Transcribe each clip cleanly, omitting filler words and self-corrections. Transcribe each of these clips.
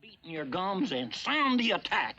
Beating your gums and sound the attack.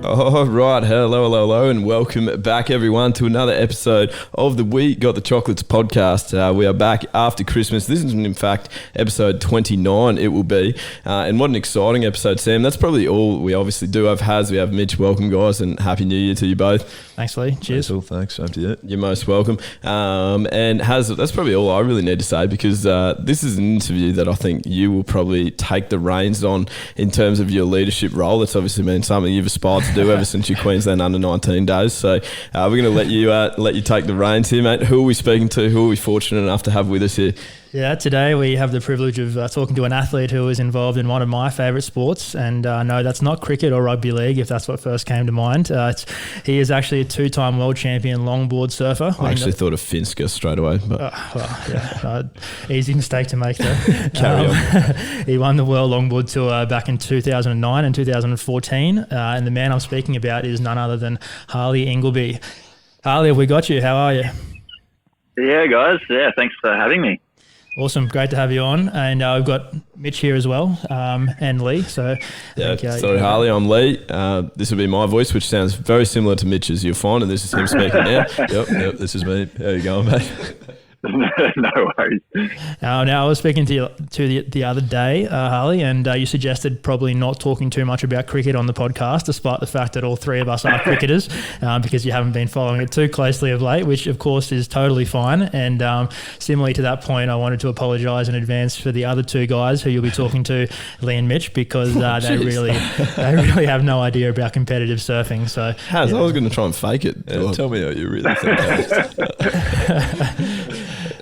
All right, hello, and welcome back, everyone, to another episode of the We Got the Chocolates podcast. We are back after Christmas. This is, in fact, episode 29, it will be. And what an exciting episode, Sam. That's probably all we obviously do. We have Mitch. Welcome, guys, and Happy New Year to you both. Thanks, Leigh. Cheers. Thanks. Same to you. You're most welcome. And that's probably all I really need to say, because this is an interview that I think you will probably take the reins on in terms of your leadership role. That's obviously been something you've aspired to do ever since your Queensland under-19 days. So we're going to let you take the reins here, mate. Who are we speaking to? Who are we fortunate enough to have with us here? Yeah, today we have the privilege of talking to an athlete who is involved in one of my favourite sports, and no, that's not cricket or rugby league, if that's what first came to mind. He is actually a two-time world champion longboard surfer. I actually thought of Finska straight away. But easy mistake to make there. Carry on. He won the World Longboard Tour back in 2009 and 2014, and the man I'm speaking about is none other than Harley Ingleby. Harley, have we got you? How are you? Yeah, guys. Yeah, thanks for having me. Awesome, great to have you on, and we've got Mitch here as well, and Leigh. So, yeah, sorry, Harley, I'm Leigh. This will be my voice, which sounds very similar to Mitch's. You'll find, and this is him speaking now. Yep, this is me. How you going, mate? No worries. Now, I was speaking to you the other day, Harley, and you suggested probably not talking too much about cricket on the podcast, despite the fact that all three of us are cricketers, because you haven't been following it too closely of late, which of course is totally fine. And similarly to that point, I wanted to apologise in advance for the other two guys who you'll be talking to, Leigh and Mitch, because they really have no idea about competitive surfing. So, I was going to try and fake it. Yeah, tell me what you really think.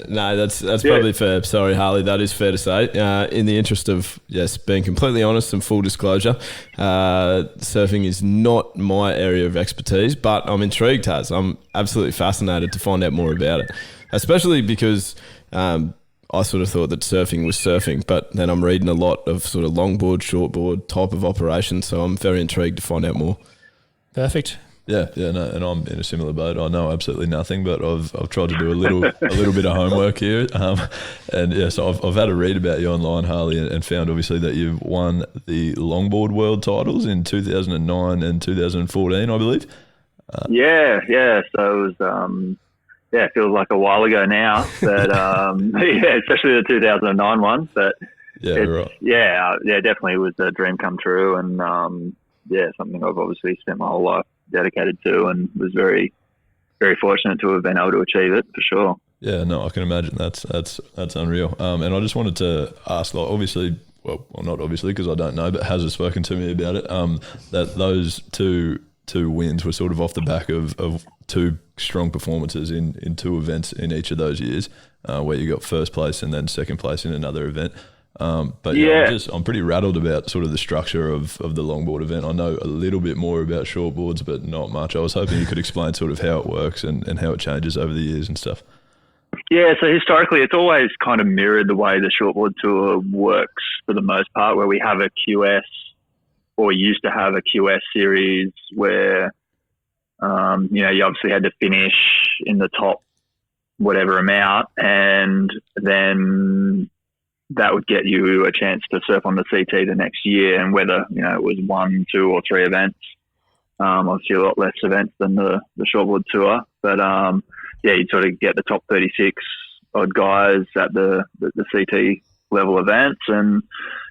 No, that's probably fair. Sorry, Harley, that is fair to say. In the interest of, being completely honest and full disclosure, surfing is not my area of expertise, but I'm intrigued, Taz. I'm absolutely fascinated to find out more about it, especially because I sort of thought that surfing was surfing, but then I'm reading a lot of sort of longboard, shortboard type of operations, so I'm very intrigued to find out more. Perfect. Yeah, no, and I'm in a similar boat. I know absolutely nothing, but I've tried to do a little bit of homework here, and yeah, so I've had a read about you online, Harley, and found obviously that you've won the longboard world titles in 2009 and 2014, I believe. Yeah. So it was, it feels like a while ago now, but especially the 2009 one. But right. Yeah, definitely was a dream come true, and something I've obviously spent my whole life dedicated to, and was very, very fortunate to have been able to achieve it, for sure. Yeah, no, I can imagine that's unreal. And I just wanted to ask, like, obviously, well, not obviously because I don't know, but Haz has spoken to me about it. That those two wins were sort of off the back of two strong performances in two events in each of those years, where you got first place and then second place in another event. But I'm pretty rattled about sort of the structure of the longboard event. I know a little bit more about shortboards, but not much. I was hoping you could explain sort of how it works and how it changes over the years and stuff. Yeah, so historically it's always kind of mirrored the way the shortboard tour works for the most part, where we have a QS, or we used to have a QS series where, you obviously had to finish in the top whatever amount, and then that would get you a chance to surf on the CT the next year, and whether, it was 1, 2 or 3 events. Obviously a lot less events than the shortboard tour, but you'd sort of get the top 36 odd guys at the CT level events, and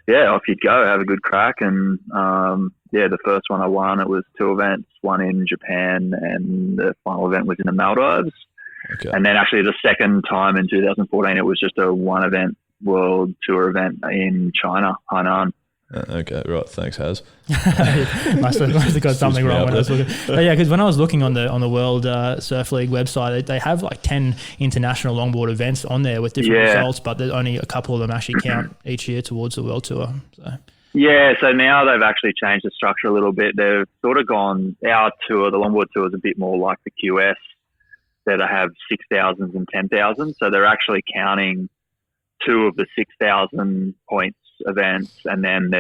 off you'd go, have a good crack. And the first one I won, it was 2 events, one in Japan, and the final event was in the Maldives. Okay. And then actually the second time in 2014, it was just a 1 event world tour event in China, Hainan. Okay, right. Thanks, Haz. must have got something wrong when I was looking. But yeah, because when I was looking on the World Surf League website, they have like 10 international longboard events on there with different results, but there's only a couple of them actually count each year towards the World Tour. So now they've actually changed the structure a little bit. They've sort of gone, our tour, the longboard tour, is a bit more like the QS, that have 6,000s and 10,000. So they're actually counting 2 of the 6,000 points events, and then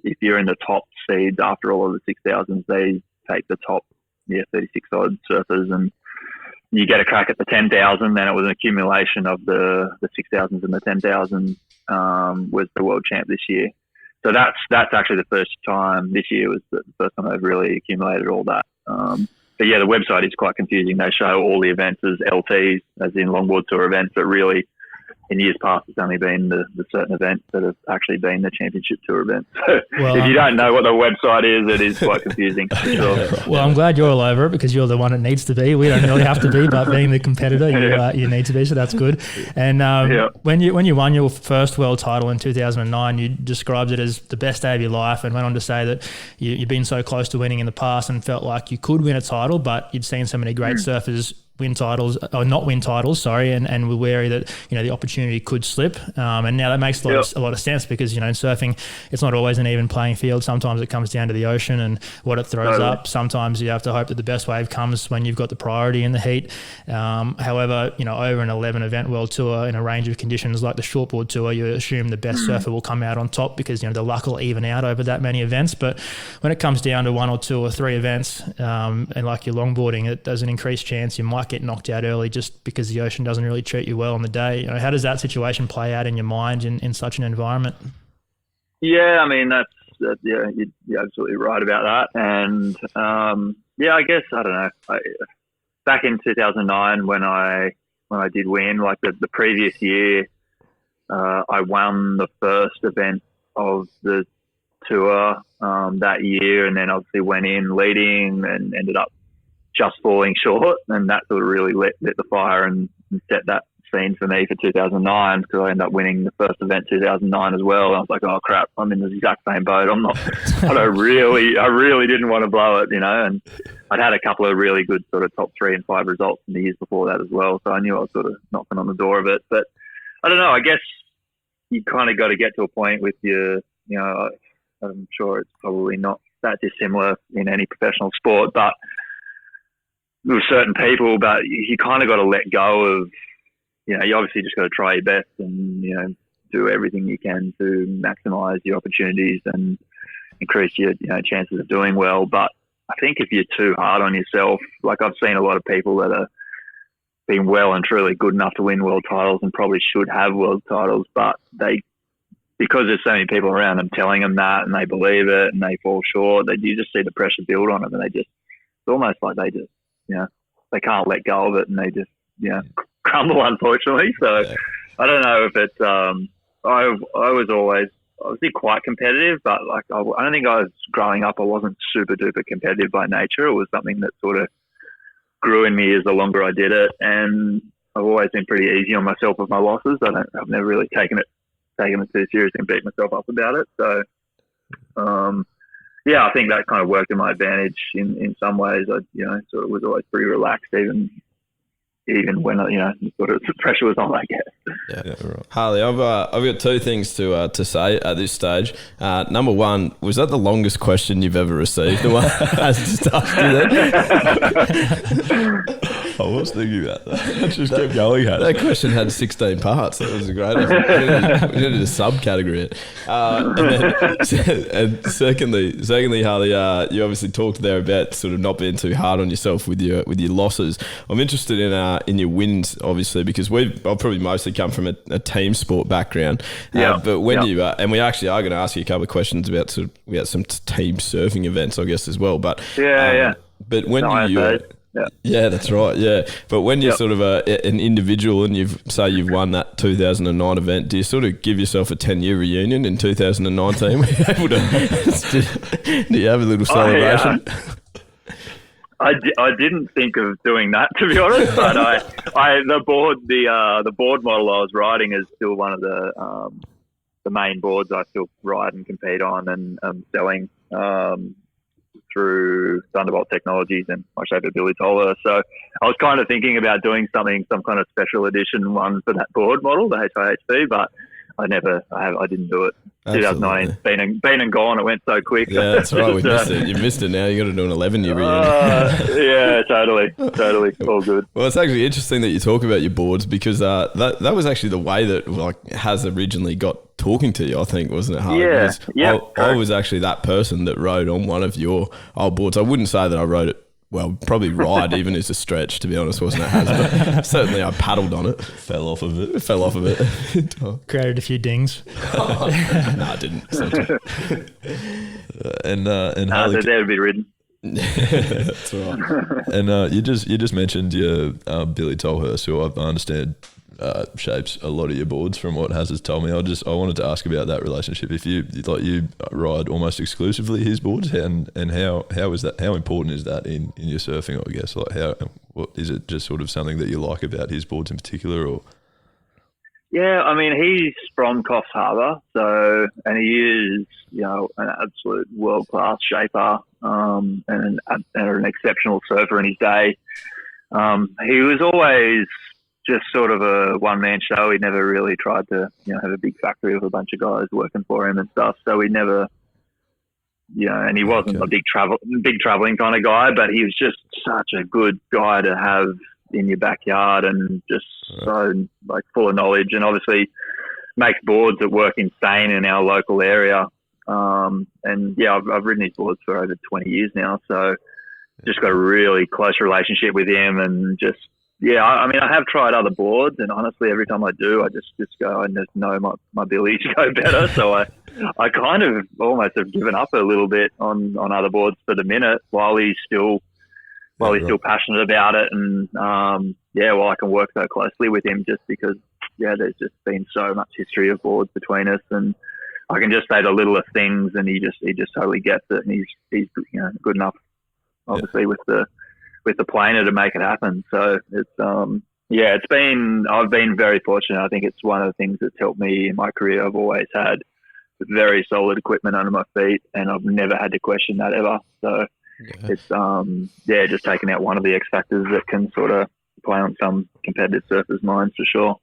if you're in the top seeds after all of the 6,000s, they take the top 36 odd surfers, and you get a crack at the 10,000. Then it was an accumulation of the 6,000s and the 10,000 was the world champ this year. So that's actually the first time. This year was the first time I've really accumulated all that. But yeah, the website is quite confusing. They show all the events as LTs, as in longboard tour events, but really in years past it's only been the certain events that have actually been the championship tour events. So well, if you don't know what the website is, it is quite confusing. For sure. Well, I'm glad you're all over it because you're the one that needs to be. We don't really have to be, but being the competitor, you need to be, so that's good. And when you won your first world title in 2009, you described it as the best day of your life and went on to say that you've been so close to winning in the past and felt like you could win a title, but you'd seen so many great surfers win titles or not win titles, and we're wary that the opportunity could slip. And now that makes a lot of sense because in surfing it's not always an even playing field. Sometimes it comes down to the ocean and what it throws up. Sometimes you have to hope that the best wave comes when you've got the priority in the heat. However, over an 11 event world tour in a range of conditions like the shortboard tour, you assume the best surfer will come out on top because the luck will even out over that many events. But when it comes down to 1 or 2 or 3 events, and like your longboarding, there's an increased chance you might get knocked out early just because the ocean doesn't really treat you well on the day. How does that situation play out in your mind in such an environment? Yeah, I mean you're absolutely right about that. And I guess I don't know. Back in 2009 when I did win, like the previous year, I won the first event of the tour that year, and then obviously went in leading and ended up just falling short, and that sort of really lit the fire and set that scene for me for 2009 because I ended up winning the first event 2009 as well. And I was like, oh crap, I'm in the exact same boat. I really didn't want to blow it, and I'd had a couple of really good sort of top 3 and 5 results in the years before that as well. So I knew I was sort of knocking on the door of it, but I don't know, I guess you kind of got to get to a point with your, I'm sure it's probably not that dissimilar in any professional sport, but with certain people, but you kind of got to let go of, you obviously just got to try your best and, do everything you can to maximize your opportunities and increase your, chances of doing well. But I think if you're too hard on yourself, like I've seen a lot of people that are being well and truly good enough to win world titles and probably should have world titles, but because there's so many people around them telling them that and they believe it and they fall short, you just see the pressure build on them and it's almost like they just, they can't let go of it and they just, crumble, unfortunately. So I don't know if it's, I was always obviously quite competitive, but like, I don't think growing up, I wasn't super duper competitive by nature. It was something that sort of grew in me as the longer I did it. And I've always been pretty easy on myself with my losses. I've never really taken it too seriously and beat myself up about it. So, I think that kind of worked in my advantage in some ways. I, sort of was always pretty relaxed, even when sort of the pressure was on, I guess. Yeah, right. Harley, I've got 2 things to say at this stage. Number one, was that the longest question you've ever received? The one has asked you that. I was thinking about that. Just kept going. That question had 16 parts. That was a great one. We needed a subcategory. And secondly, Harley, you obviously talked there about sort of not being too hard on yourself with your losses. I'm interested in your wins, obviously, because I've probably mostly come from a team sport background. But when you and we actually are going to ask you a couple of questions about some team surfing events, I guess, as well. But But when Yeah, that's right. Yeah, but when you're sort of an individual and you've won that 2009 event, do you sort of give yourself a 10-year reunion in 2019? Were you able to? Do you have a little celebration? I didn't think of doing that, to be honest. But the board model I was riding is still one of the main boards I still ride and compete on and selling. Through Thunderbolt Technologies and my shaper Billy Toller. So I was kind of thinking about doing some kind of special edition one for that board model, the HIHB, but I didn't do it. 2009, been and gone. It went so quick. Yeah, that's right. We missed it. You missed it now. You got to do an 11-year reunion. Yeah, totally. All good. Well, it's actually interesting that you talk about your boards because that was actually the way that has originally got talking to you, I think, wasn't it, Harley? Yeah. I was actually that person that rode on one of your old boards. I wouldn't say that I rode it well, probably ride even is a stretch, to be honest, wasn't it? But certainly I paddled on it. Fell off of it. Created a few dings. No, I didn't. And They're there to be ridden. That's right. And you just mentioned your Billy Tolhurst, who I understand shapes a lot of your boards from what Haz has told me. I wanted to ask about that relationship. If you ride almost exclusively his boards, and how is that? How important is that in your surfing? I guess what is it? Just sort of something that you like about his boards in particular, or? Yeah, I mean, he's from Coffs Harbour, and he is, an absolute world-class shaper and an exceptional surfer in his day. He was always just sort of a one-man show. He never really tried to, have a big factory of a bunch of guys working for him and stuff. So he never, and he wasn't a big traveling kind of guy, but he was just such a good guy to have in your backyard and just so full of knowledge, and obviously makes boards that work insane in our local area. I've ridden his boards for over 20 years now, so just got a really close relationship with him, and just I have tried other boards, and honestly every time I do I just go, I just know my ability to go better, so I kind of almost have given up a little bit on other boards for the minute while he's still passionate about it, and while I can work so closely with him, just because there's just been so much history of boards between us, and I can just say the littlest things, and he just totally gets it, and he's good enough, obviously with the planer to make it happen. So it's I've been very fortunate. I think it's one of the things that's helped me in my career. I've always had very solid equipment under my feet, and I've never had to question that ever. So. Yeah. It's just taking out one of the X factors that can sort of play on some competitive surfers' minds for sure.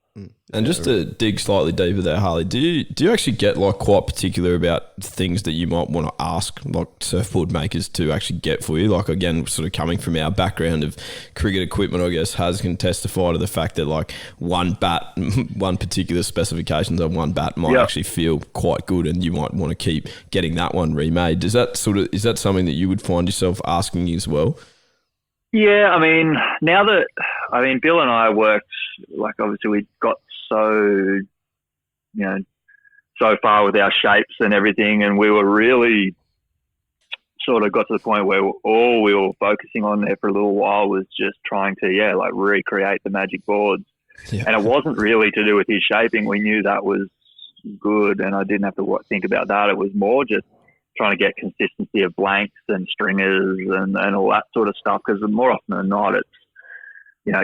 And just to dig slightly deeper there, Harley, do you actually get quite particular about things that you might want to ask surfboard makers to actually get for you? Again, sort of coming from our background of cricket equipment, I guess Haz can testify to the fact that one particular specifications on one bat might actually feel quite good, and you might want to keep getting that one remade. Is that something that you would find yourself asking as well? Yeah, Bill and I worked, obviously we got so far with our shapes and everything, and we were really sort of got to the point where all we were focusing on there for a little while was just trying to, recreate the magic boards. Yeah. And it wasn't really to do with his shaping. We knew that was good, and I didn't have to think about that. It was more just trying to get consistency of blanks and stringers and all that sort of stuff, because more often than not it's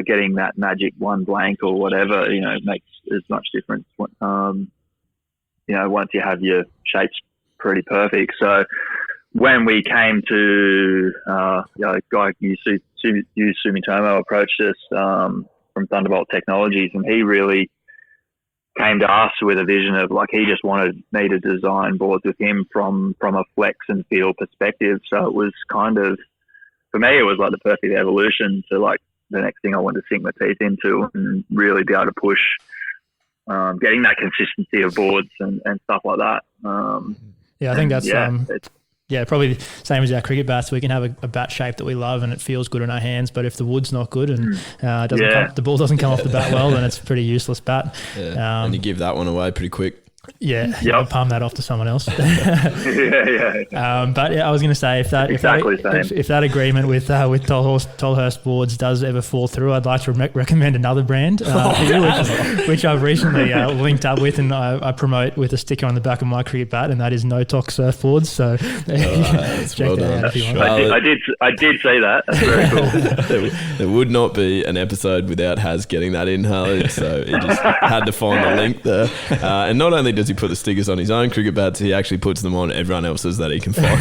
getting that magic one blank or whatever makes as much difference once you have your shapes pretty perfect. So when we came to a guy Yu Sumitomo approached us from Thunderbolt Technologies, and he really came to us with a vision of he just wanted me to design boards with him from a flex and feel perspective. So it was kind of, for me, it was the perfect evolution to the next thing I wanted to sink my teeth into and really be able to push getting that consistency of boards and stuff like that. I think that's probably the same as our cricket bats. We can have a bat shape that we love and it feels good in our hands, but if the wood's not good and the ball doesn't come off the bat well, then it's a pretty useless bat. Yeah. And you give that one away pretty quick. I'll palm that off to someone else. But I was going to say if that agreement with Tolhurst boards does ever fall through, I'd like to recommend another brand for you, which I've recently linked up with, and I promote with a sticker on the back of my cricket bat, and that is No Tox Surfboards. So check that out if you want. I did say that. That's very cool. There would not be an episode without Haz getting that in, Harley. So he just had to find the link there, and not only does he put the stickers on his own cricket bats, he actually puts them on everyone else's that he can find.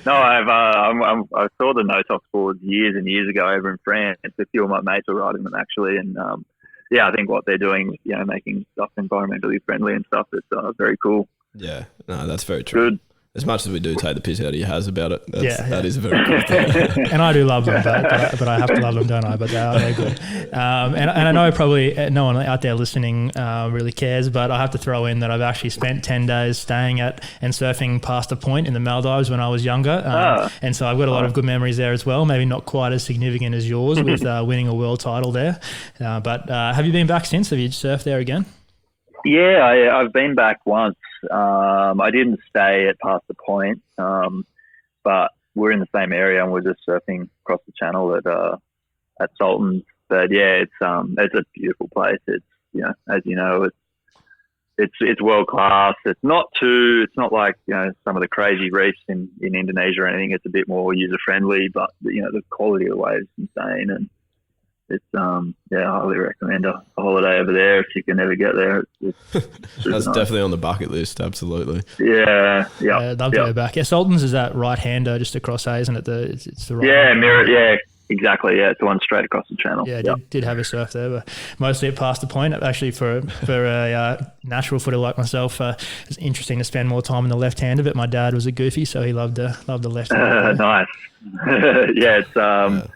No, I saw the no-tox boards years and years ago over in France. A few of my mates were riding them actually, and I think what they're doing, making stuff environmentally friendly and stuff, is very cool. Yeah, no, that's very true. Good. as much as we do take the piss out of your Haz about it, that is a very cool thing. And I do love them, but I have to love them, don't I? But they're good. And I know probably no one out there listening really cares, but I have to throw in that I've actually spent 10 days staying at and surfing past a point in the Maldives when I was younger. And so I've got a lot of good memories there as well, maybe not quite as significant as yours with winning a world title there. But have you been back since? Have you surfed there again? Yeah, I've been back once. I didn't stay at past the point, but we're in the same area and we're just surfing across the channel at Sultan's. But yeah, it's a beautiful place. It's, you know, as you know, it's world class. It's not like, you know, some of the crazy reefs in Indonesia or anything. It's a bit more user friendly, but you know, the quality of the waves is insane, and it's I highly recommend a holiday over there if you can ever get there. That's nice. Definitely on the bucket list. Absolutely. Yeah. I'd love to go back. Yeah, Sultan's is that right hander just across, isn't it? It's the right. Yeah, mirror. Yeah, exactly. Yeah, it's the one straight across the channel. Yeah, did have a surf there, but mostly at past the point. Actually, for a natural footer like myself, it's interesting to spend more time on the left hander. But my dad was a goofy, so he loved the left hander. Nice. Yeah, it's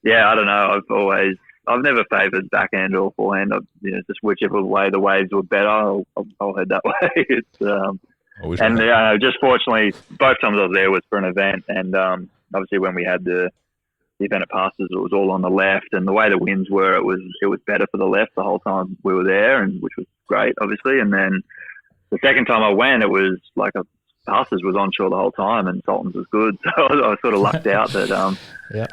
yeah, I don't know. I've never favoured backhand or forehand. Just whichever way the waves were better, I'll head that way. It's just fortunately, both times I was there was for an event, and obviously when we had the event at Pastors, it was all on the left, and the way the winds were, it was better for the left the whole time we were there, and which was great, obviously. And then the second time I went, it was like Pastors was onshore the whole time, and Sultan's was good, so I sort of lucked out that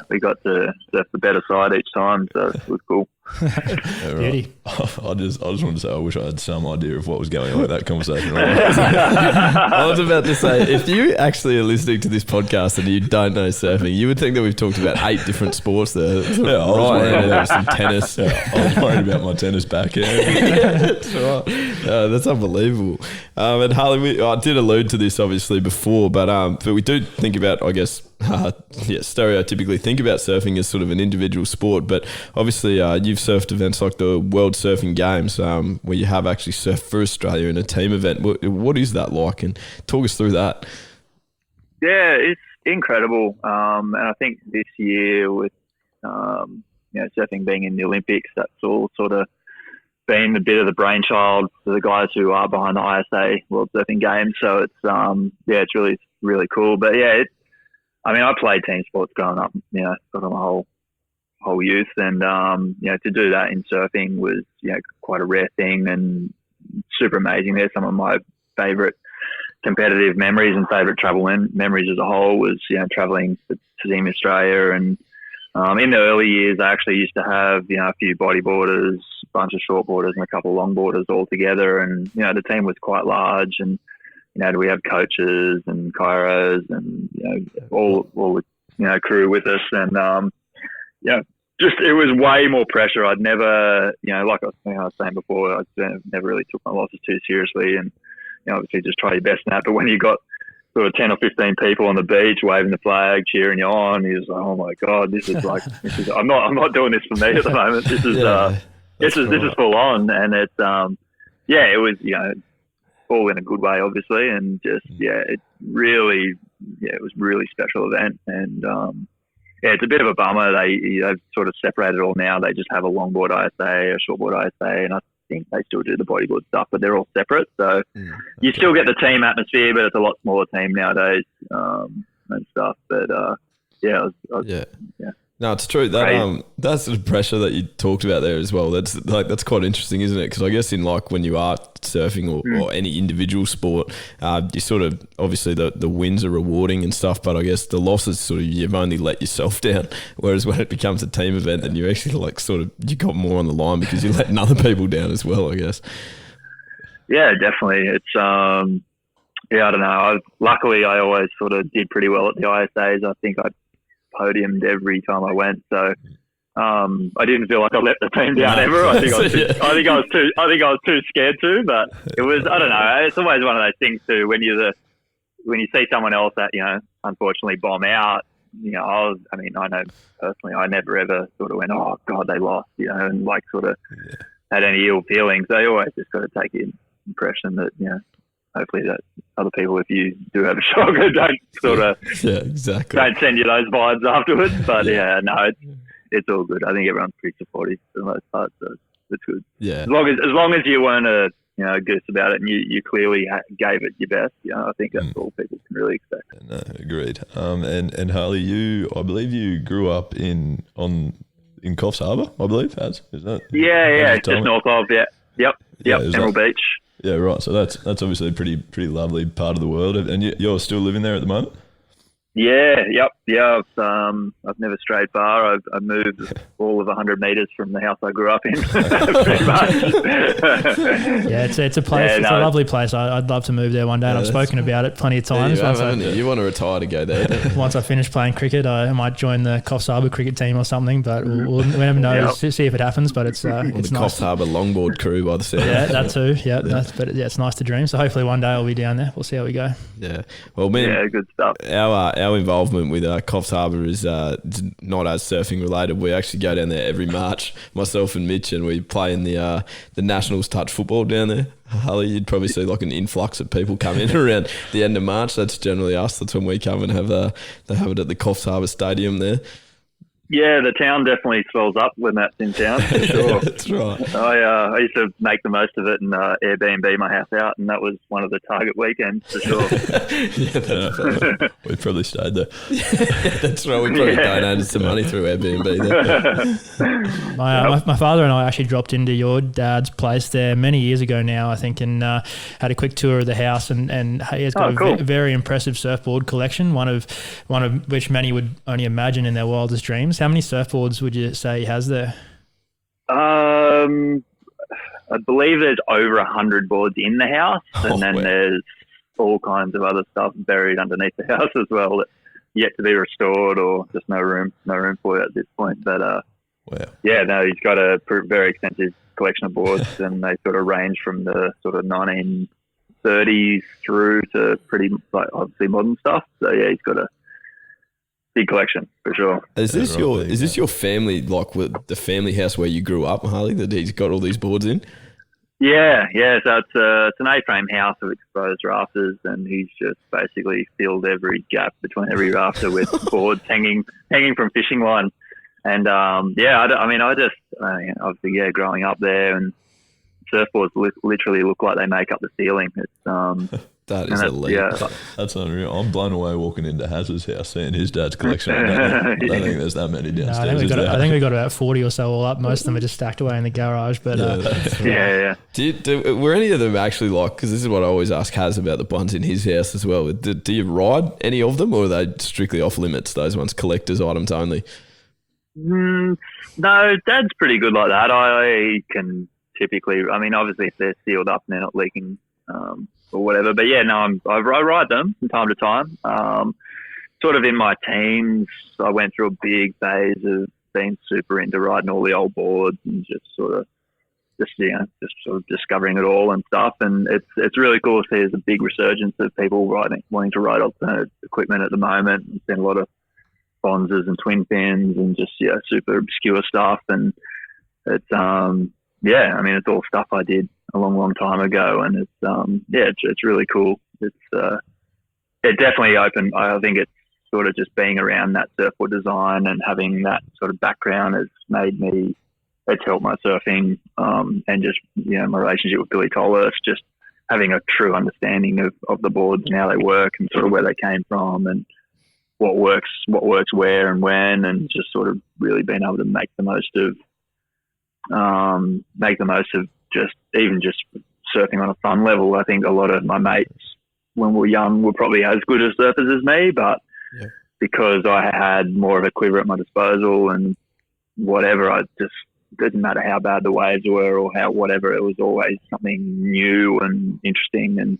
we got to surf the better side each time, so it was cool. Yeah, right. I just want to say I wish I had some idea of what was going on with that conversation. I was about to say, if you actually are listening to this podcast and you don't know surfing, you would think that we've talked about 8 different sports there. There was some tennis. Yeah, I was worried about my tennis backhand. That's right. That's unbelievable. And Harley, I did allude to this obviously before, but we do think about, I guess, stereotypically think about surfing as sort of an individual sport, but obviously you've surfed events like the World Surfing Games, where you have actually surfed for Australia in a team event. What is that like? And talk us through that. Yeah, it's incredible. And I think this year with surfing being in the Olympics, that's all sort of been a bit of the brainchild for the guys who are behind the ISA World Surfing Games. So it's it's really, really cool. But yeah, I played team sports growing up, sort of my whole youth, and to do that in surfing was quite a rare thing and super amazing. There's some of my favourite competitive memories and favourite travel memories as a whole was travelling to Team Australia, and in the early years I actually used to have a few bodyboarders, a bunch of shortboarders, and a couple of longboarders all together, and the team was quite large, and we have coaches and chiros and all the crew with us, and just it was way more pressure. I'd never like I was saying before, I never really took my losses too seriously, and obviously just try your best in that. But when you got sort of 10 or 15 people on the beach waving the flag, cheering you on, you're just like, oh my god, this is I'm not doing this for me at the moment. This is full on, and it's it was all in a good way, obviously, and just it was really special event, and it's a bit of a bummer they've sort of separated all now. They just have a longboard ISA, a shortboard ISA, and I think they still do the bodyboard stuff, but they're all separate. So you still get the team atmosphere, but it's a lot smaller team nowadays and stuff. But No, it's true. That sort of pressure that you talked about there as well, that's quite interesting, isn't it? Because I guess in when you are surfing or any individual sport, you sort of, obviously the wins are rewarding and stuff, but I guess the losses sort of, you've only let yourself down. Whereas when it becomes a team event, then you actually you got more on the line because you're letting other people down as well, I guess. Yeah, definitely. It's, I don't know. Luckily, I always sort of did pretty well at the ISAs. I think I podiumed every time I went, so I didn't feel like I let the team down ever. I think I was too scared to, but it was, I don't know, it's always one of those things too, when you see someone else that unfortunately bomb out, I know personally I never ever sort of went, oh god, they lost, and sort of had any ill feelings. They always just got to take the impression that hopefully that other people, if you do have a shocker, don't sort of don't send you those vibes afterwards. But no, it's all good. I think everyone's pretty supportive for the most part, so it's good. Yeah, as long as you weren't a goose about it and you clearly gave it your best. I think that's all people can really expect. No, agreed. And Harley, I believe you grew up in Coffs Harbour, I believe. Is that? Yeah, just north of Yep. Emerald Beach. Yeah, right. So that's obviously a pretty lovely part of the world, and you're still living there at the moment. Yeah. I've never strayed far. I've moved all of 100 metres from the house I grew up in. Pretty much. Yeah, it's a place. It's a lovely place. I'd love to move there one day, and I've spoken about it plenty of times. You want to retire to go there. Once I finish playing cricket, I might join the Coffs Harbour cricket team or something. But we'll never know. See if it happens. But it's the nice. Coffs Harbour longboard crew by the sound. Yeah, that too. Yeah, it's nice to dream. So hopefully one day I'll be down there. We'll see how we go. Yeah. Well, man, good stuff. Our involvement with Coffs Harbour is not as surfing related. We actually go down there every March, myself and Mitch, and we play in the Nationals touch football down there. Harley, you'd probably see like an influx of people come in around the end of March. That's generally us. That's when we come and have it at the Coffs Harbour Stadium there. Yeah, the town definitely swells up when that's in town, for sure. That's right. I used to make the most of it and Airbnb my house out, and that was one of the target weekends, for sure. We probably stayed there. That's right. We probably donated some money through Airbnb there. My father and I actually dropped into your dad's place there many years ago now, I think, and had a quick tour of the house, and he has got a very impressive surfboard collection, one of which many would only imagine in their wildest dreams. How many surfboards would you say he has there? I believe there's over 100 boards in the house, and then there's all kinds of other stuff buried underneath the house as well that yet to be restored or just no room for it at this point. But he's got a very extensive collection of boards, and they sort of range from the sort of 1930s through to pretty obviously modern stuff. So yeah, he's got a big collection for sure. Is this your family, like the family house where you grew up, Harley, that he's got all these boards in? Yeah. So it's an A-frame house with exposed rafters, and he's just basically filled every gap between every rafter with boards hanging from fishing line. And obviously growing up there, and surfboards literally look like they make up the ceiling. It's that is elite. Yeah. That's unreal. I'm blown away walking into Haz's house, seeing his dad's collection. I don't think there's that many downstairs. I think we got about 40 or so all up. Most of them are just stacked away in the garage. But yeah. Were any of them actually like? Because this is what I always ask Haz about the ones in his house as well. Do you ride any of them, or are they strictly off limits? Those ones, collector's items only. No, Dad's pretty good like that. I can typically, obviously if they're sealed up and they're not leaking or whatever, but yeah, no, I ride them from time to time. Sort of in my teens, I went through a big phase of being super into riding all the old boards and just sort of discovering it all and stuff. And it's really cool to see there's a big resurgence of people wanting to ride alternative equipment at the moment. There's been a lot of Bonzers and twin fins and just super obscure stuff, and it's it's all stuff I did a long time ago, and it's really cool. It definitely opened. I think it's sort of just being around that surfboard design and having that sort of background has it's helped my surfing and just my relationship with Billy Tolhurst, just having a true understanding of the boards and how they work and sort of where they came from and what works where and when, and just sort of really being able to make the most of just surfing on a fun level. I think a lot of my mates when we were young were probably as good as surfers as me, but because I had more of a quiver at my disposal and whatever, I just didn't matter how bad the waves were or how whatever, it was always something new and interesting, and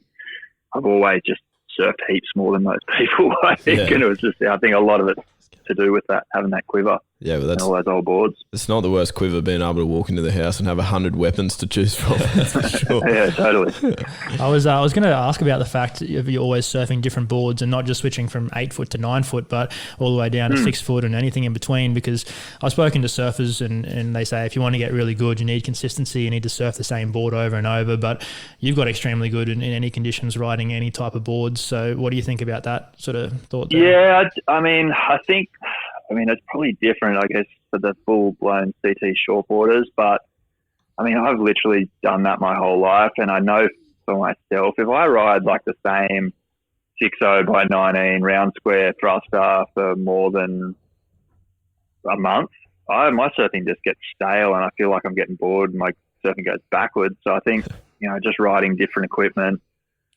I've always just surfed heaps more than most people, I think. And it was just, I think a lot of it's to do with that, having that quiver. Yeah, but and all those old boards. it's not the worst quiver being able to walk into the house and have 100 weapons to choose from. That's for sure. Yeah, totally. I was going to ask about the fact of you always surfing different boards and not just switching from 8 foot to 9 foot, but all the way down to 6 foot and anything in between. Because I've spoken to surfers and they say if you want to get really good, you need consistency. You need to surf the same board over and over. But you've got extremely good in any conditions riding any type of boards. So what do you think about that sort of thought there? Yeah, I mean, it's probably different, I guess, for the full-blown CT shortboarders, but I mean, I've literally done that my whole life, and I know for myself, if I ride like the same 6.0 by 19 round square thruster for more than a month, my surfing just gets stale, and I feel like I'm getting bored, and my surfing goes backwards. So I think, just riding different equipment,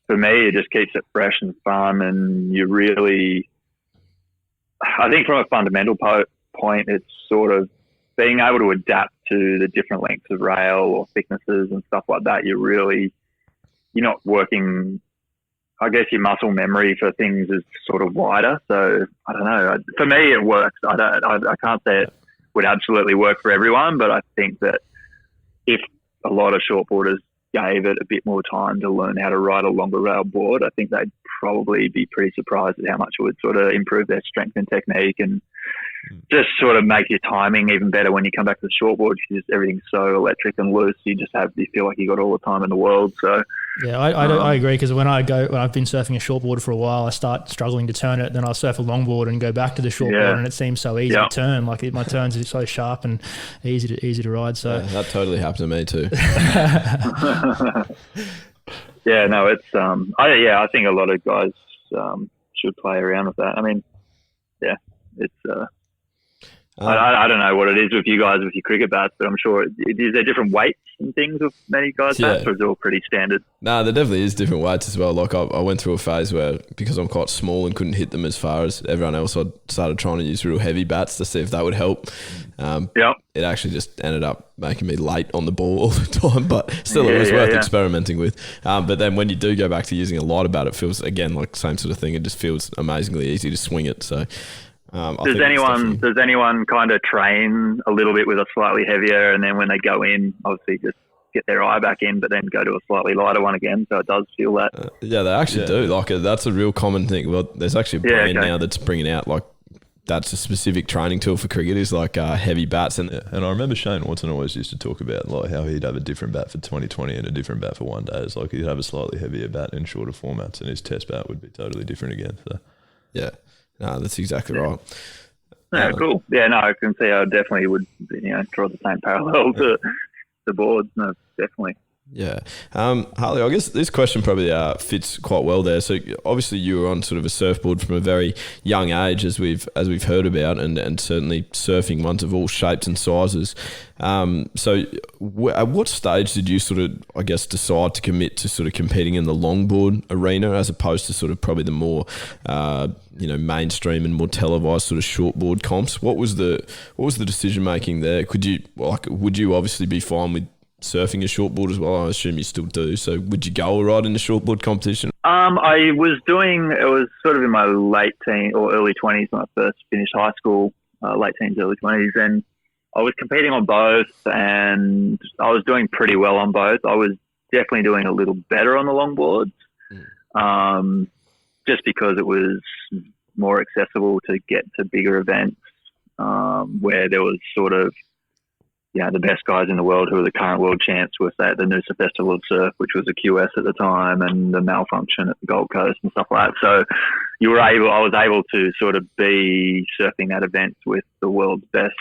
for me, it just keeps it fresh and fun, and you really... I think from a fundamental point, it's sort of being able to adapt to the different lengths of rail or thicknesses and stuff like that. You're not working, I guess your muscle memory for things is sort of wider. So I don't know. For me, it works. I can't say it would absolutely work for everyone, but I think that if a lot of shortboarders gave it a bit more time to learn how to ride a longer rail board, I think they'd probably be pretty surprised at how much it would sort of improve their strength and technique and just sort of make your timing even better when you come back to the shortboard, because everything's so electric and loose. You feel like you got all the time in the world. So yeah, I agree, because when I've been surfing a shortboard for a while, I start struggling to turn it. Then I'll surf a longboard and go back to the shortboard, and it seems so easy to turn. Like my turns are so sharp and easy to ride. So that totally happened to me too. Yeah, no, it's I think a lot of guys should play around with that. I mean, yeah, it's I don't know what it is with you guys with your cricket bats, but I'm sure is there different weights and things with many guys' bats, or is it all pretty standard? No, there definitely is different weights as well. Like I went through a phase where, because I'm quite small and couldn't hit them as far as everyone else, I started trying to use real heavy bats to see if that would help. It actually just ended up making me late on the ball all the time, but still it was worth experimenting with. But then when you do go back to using a lighter bat, it feels, again, like the same sort of thing. It just feels amazingly easy to swing it. So does anyone kind of train a little bit with a slightly heavier, and then when they go in, obviously just get their eye back in, but then go to a slightly lighter one again, so it does feel that? Yeah, they actually do. Like that's a real common thing. Well, there's actually a brand now that's bringing out like that's a specific training tool for cricket, is like heavy bats. And I remember Shane Watson always used to talk about like how he'd have a different bat for 2020 and a different bat for one day. It's like he'd have a slightly heavier bat in shorter formats, and his test bat would be totally different again. So yeah. No, that's exactly right. No, cool. Yeah, no, I can see I definitely would, draw the same parallel to the boards. No, definitely. Yeah. Harley, I guess this question probably fits quite well there. So obviously you were on sort of a surfboard from a very young age, as we've heard about, and certainly surfing ones of all shapes and sizes. So at what stage did you sort of, I guess, decide to commit to sort of competing in the longboard arena as opposed to sort of probably the more, mainstream and more televised sort of shortboard comps? What was the decision making there? Would you obviously be fine with surfing a shortboard as well? I assume you still do. So would you go ride in a shortboard competition? I was it was sort of in my late teens or early 20s when I first finished high school, late teens, early 20s. And I was competing on both, and I was doing pretty well on both. I was definitely doing a little better on the longboards, just because it was more accessible to get to bigger events, where there was sort of, the best guys in the world who were the current world champs were, say, at the Noosa Festival of Surf, which was a QS at the time, and the Malfunction at the Gold Coast and stuff like that. So I was able to sort of be surfing that event with the world's best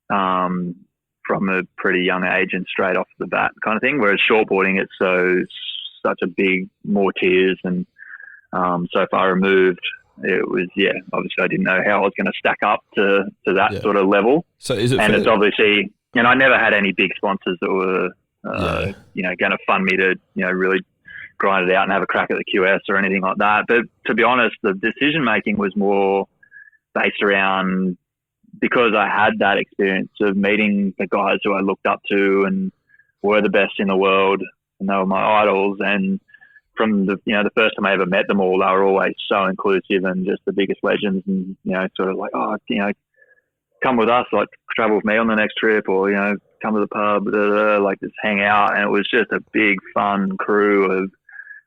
from a pretty young age and straight off the bat kind of thing. Whereas shortboarding, it's such a big, more tiers and so far removed. It was, obviously I didn't know how I was going to stack up to that sort of level. So is it? And it's obviously, I never had any big sponsors that were, going to fund me to, really grind it out and have a crack at the QS or anything like that. But to be honest, the decision making was more based around, because I had that experience of meeting the guys who I looked up to and were the best in the world, and they were my idols. And from the first time I ever met them all, they were always so inclusive and just the biggest legends, and sort of like, come with us, like travel with me on the next trip, or, come to the pub, like just hang out. And it was just a big, fun crew of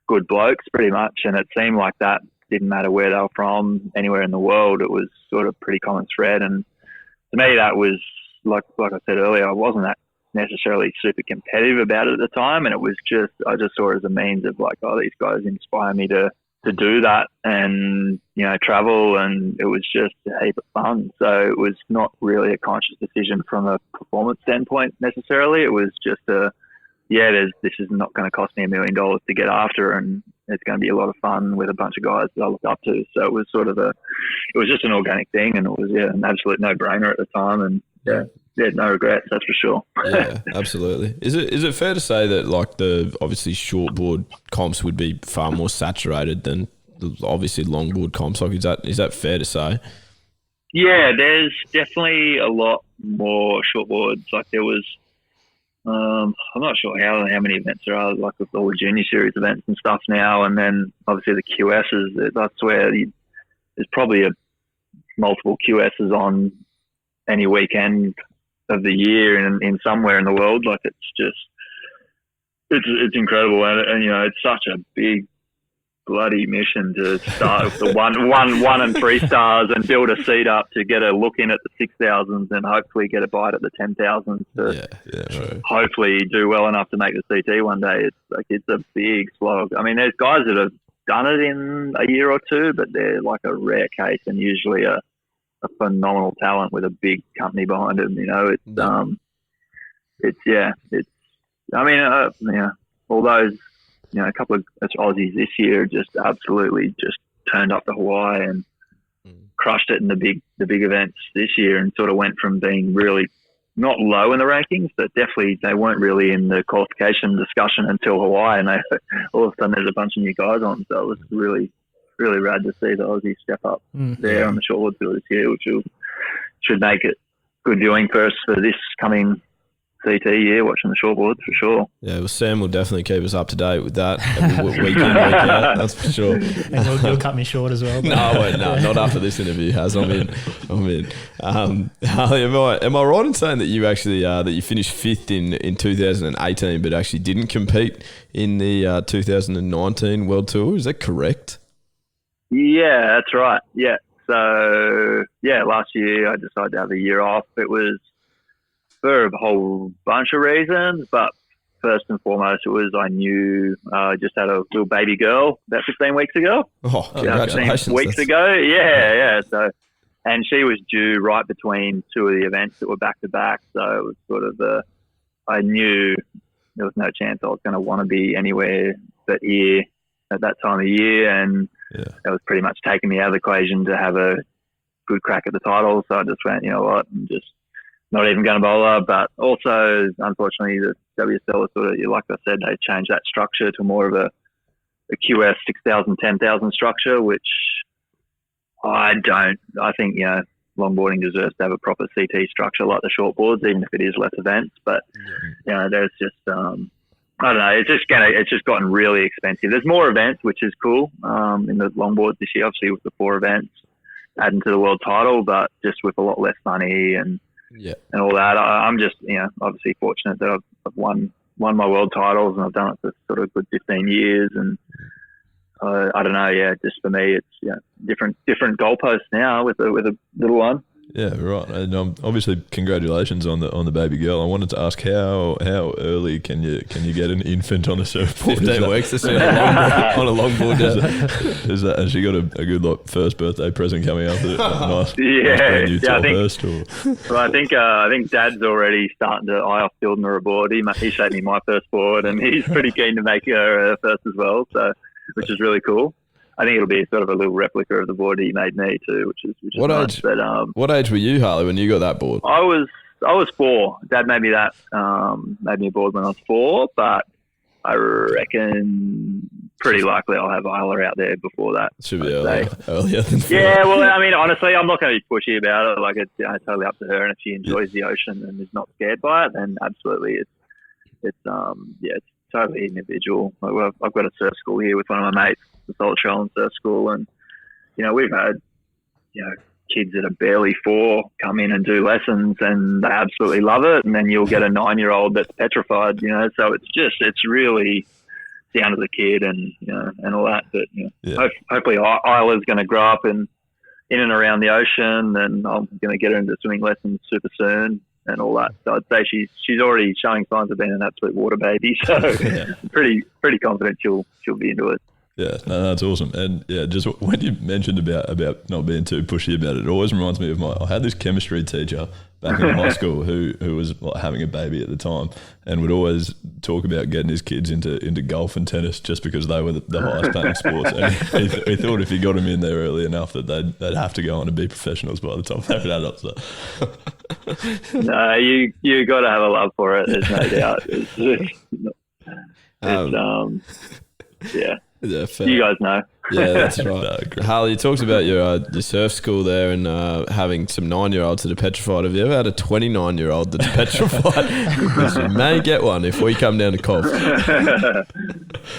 good blokes pretty much. And it seemed like that didn't matter where they were from, anywhere in the world. It was sort of pretty common thread. And to me, that was, like I said earlier, I wasn't that necessarily super competitive about it at the time. And it was just, I just saw it as a means of like, oh, these guys inspire me to do that and, travel. And it was just a heap of fun. So it was not really a conscious decision from a performance standpoint necessarily. It was just this is not going to cost me $1 million to get after, and it's going to be a lot of fun with a bunch of guys that I look up to. So it was it was just an organic thing, and it was an absolute no-brainer at the time, and no regrets, that's for sure. Yeah, absolutely. Is it fair to say that like the obviously shortboard comps would be far more saturated than obviously longboard comps? Like is that fair to say? Yeah, there's definitely a lot more shortboards. Like there was, I'm not sure how many events there are, like with all the junior series events and stuff now, and then obviously the QSs. That's where there's probably multiple QSs on any weekend of the year in somewhere in the world. Like it's it's incredible, and it's such a big bloody mission to start with the one and 3 stars and build a seat up to get a look in at the 6,000s and hopefully get a bite at the 10,000s to hopefully do well enough to make the CT one day. It's a big slog. I mean, there's guys that have done it in a year or two, but they're like a rare case and usually a phenomenal talent with a big company behind them. All those, a couple of Aussies this year just absolutely just turned up to Hawaii and crushed it in the big events this year, and sort of went from being really not low in the rankings, but definitely they weren't really in the qualification discussion until Hawaii, and all of a sudden there's a bunch of new guys on. So it was really, really rad to see the Aussies step up there on the shortboard tour this year, which should make it good viewing for us for this coming CT year, watching the shortboards for sure. Yeah, well, Sam will definitely keep us up to date with that every week in, week out, that's for sure. And you'll cut me short as well. No, not after this interview, Haz. I'm in. Harley, am I right in saying that you actually that you finished 5th in 2018, but actually didn't compete in the 2019 World Tour? Is that correct? Yeah, that's right. Yeah. So last year I decided to have a year off. It was for a whole bunch of reasons, but first and foremost, it was I knew I just had a little baby girl about 15 weeks ago. Oh, congratulations. 15 weeks ago. Yeah. So, and she was due right between 2 of the events that were back to back. So it was sort of I knew there was no chance I was going to want to be anywhere but here at that time of year. And that was pretty much taking me out of the equation to have a good crack at the title. So I just went, you know what, I'm just not even going to bowler. But also, unfortunately, the WSL was sort of, like I said, they changed that structure to more of a QS 6,000, 10,000 structure, which I think, longboarding deserves to have a proper CT structure like the shortboards, even if it is less events. But, there's just, I don't know, it's just gotten really expensive. There's more events, which is cool, in the longboards this year, obviously with the 4 events adding to the world title, but just with a lot less money and all that. I'm just, obviously fortunate that I've won my world titles, and I've done it for sort of a good 15 years. And I don't know, just for me, it's different goalposts now with a little one. Yeah, right. And obviously, congratulations on the baby girl. I wanted to ask how early can you get an infant on a surfboard? 15 weeks on a longboard. Has she got a good first birthday present coming up? Nice Yeah, I think Dad's already starting to eye off building her a board. He showed me my first board, and he's pretty keen to make her first as well. So, which is really cool. I think it'll be sort of a little replica of the board he made me too, which is what nice. Age? But what age were you, Harley, when you got that board? I was 4. Dad made me that made me a board when I was 4, but I reckon pretty likely I'll have Isla out there before that. Should be earlier than 4. Yeah, well, I mean, honestly, I'm not going to be pushy about it. Like, it's totally up to her, and if she enjoys the ocean and is not scared by it, then absolutely, it's totally individual. Like, I've got a surf school here with one of my mates, the Outshone Surf School, and we've had kids that are barely 4 come in and do lessons and they absolutely love it. And then you'll get a 9-year-old that's petrified, you know. So it's really down to the kid and, you know, and all that. But, you know, hopefully Isla's going to grow up in and around the ocean, and I'm going to get her into swimming lessons super soon and all that. So I'd say she's already showing signs of being an absolute water baby. So pretty confident she'll be into it. Yeah, no, that's awesome. And yeah, just when you mentioned about not being too pushy about it always reminds me of I had this chemistry teacher back in high school who was like having a baby at the time and would always talk about getting his kids into golf and tennis just because they were the highest paying sports. And he thought if he got them in there early enough that they'd have to go on and be professionals by the time they were adults. So. No, you got to have a love for it. There's no doubt. Yeah. Yeah, fair. You guys know. Yeah, that's right. Harley, you talked about your surf school there and having some 9-year-olds that are petrified. Have you ever had a 29-year-old that's petrified? Because you may get one if we come down to Coffs.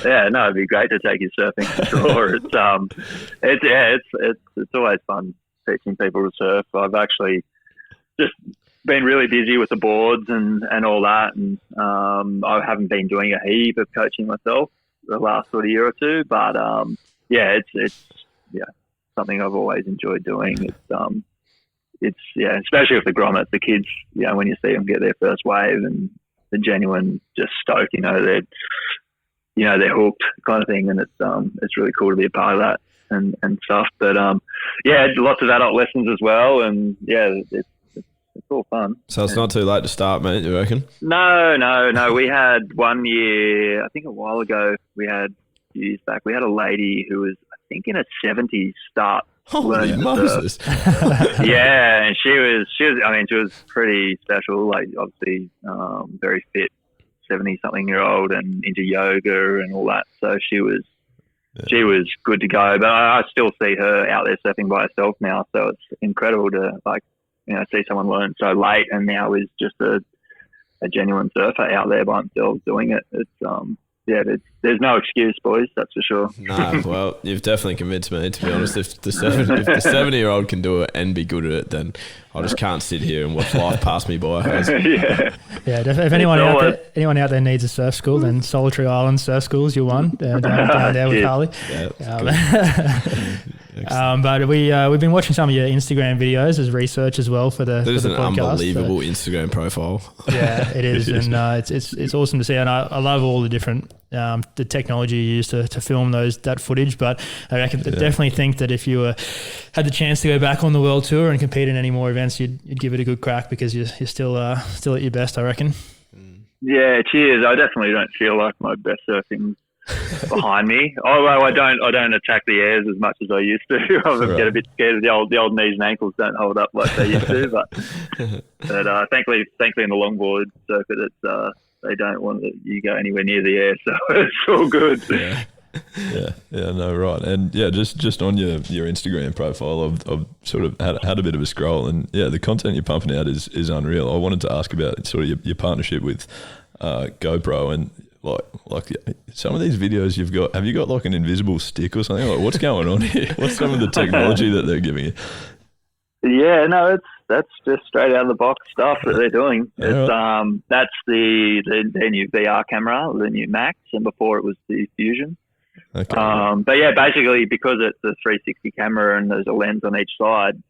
Yeah, no, it'd be great to take you surfing for sure. It's always fun teaching people to surf. I've actually just been really busy with the boards and all that, and I haven't been doing a heap of coaching myself the last sort of year or two, but it's something I've always enjoyed doing. It's especially with the grommets, the kids, you know, when you see them get their first wave and the genuine just stoke, you know, they're hooked kind of thing, and it's really cool to be a part of that and stuff. But lots of adult lessons as well, and it's all fun. So it's not too late to start, mate, you reckon? No. We had one year, I think a while ago, a few years back, we had a lady who was, I think, in her 70s start learning to surf. Yeah, and she was pretty special, like obviously very fit, 70-something-year-old and into yoga and all that. So she was good to go. But I still see her out there surfing by herself now, so it's incredible to, like, you know, see someone learn so late and now is just a genuine surfer out there by themselves doing it. It's there's no excuse, boys, that's for sure. No, well, you've definitely convinced me, to be honest. If the 70-year-old can do it and be good at it, then I just can't sit here and watch life pass me by. Yeah, if anyone out there needs a surf school, then Solitary Island Surf School's your one down there with Harley. But we've been watching some of your Instagram videos as research as well for the podcast. That is an unbelievable Instagram profile. Yeah, it is, and it's awesome to see. And I love all the different the technology you use to film that footage. But I definitely think that if you had the chance to go back on the world tour and compete in any more events, you'd give it a good crack because you're still at your best, I reckon. Yeah, cheers. I definitely don't feel like my best surfing behind me, although I don't attack the airs as much as I used to. I get a bit scared of the old knees and ankles don't hold up like they used to. But thankfully in the longboard circuit, it's they don't want you go anywhere near the air, so it's all good. Yeah, no, right. And yeah, just on your Instagram profile, I've sort of had a bit of a scroll, and yeah, the content you're pumping out is unreal. I wanted to ask about sort of your partnership with GoPro and like some of these videos you've got. Have you got like an invisible stick or something? Like, what's going on here? What's some of the technology that they're giving you? Yeah, no, that's just straight out of the box stuff that they're doing. It's that's their new VR camera, the new Max, and before it was the Fusion. Okay. But yeah, basically because it's a 360 camera and there's a lens on each side,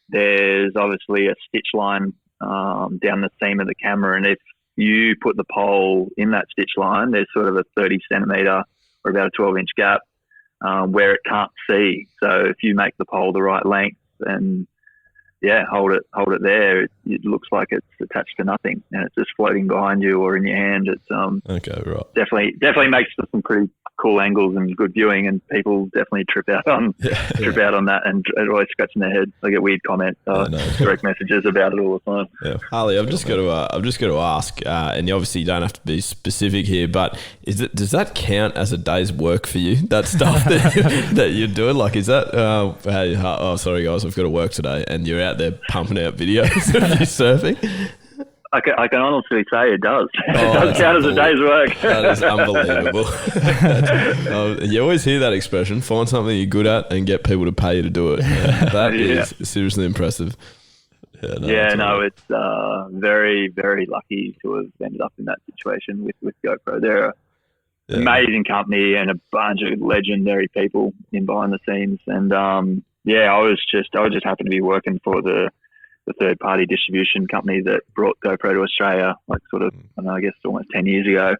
there's obviously a stitch line down the seam of the camera, and if you put the pole in that stitch line, there's sort of a 30 centimetre or about a 12-inch gap where it can't see. So if you make the pole the right length and hold it there, it looks like it's attached to nothing and it's just floating behind you or in your hand. It's okay, right. Definitely makes for some pretty cool angles and good viewing, and people definitely trip out on that and always scratching their head. I get weird comments, direct messages about it all the time. Yeah. Harley, I've just got to ask, and you obviously don't have to be specific here, but does that count as a day's work for you? That stuff that you're doing, like, is that hey, sorry guys, I've got to work today, and you're out there pumping out videos of you surfing? I can honestly say it does. It Oh, does count as a day's work. That is unbelievable. You always hear that expression, find something you're good at and get people to pay you to do it. And that is seriously impressive. It's very, very lucky to have ended up in that situation with GoPro. They're an amazing company and a bunch of legendary people in behind the scenes. And I was just happened to be working for the third party distribution company that brought GoPro to Australia, like sort of, I guess almost 10 years ago.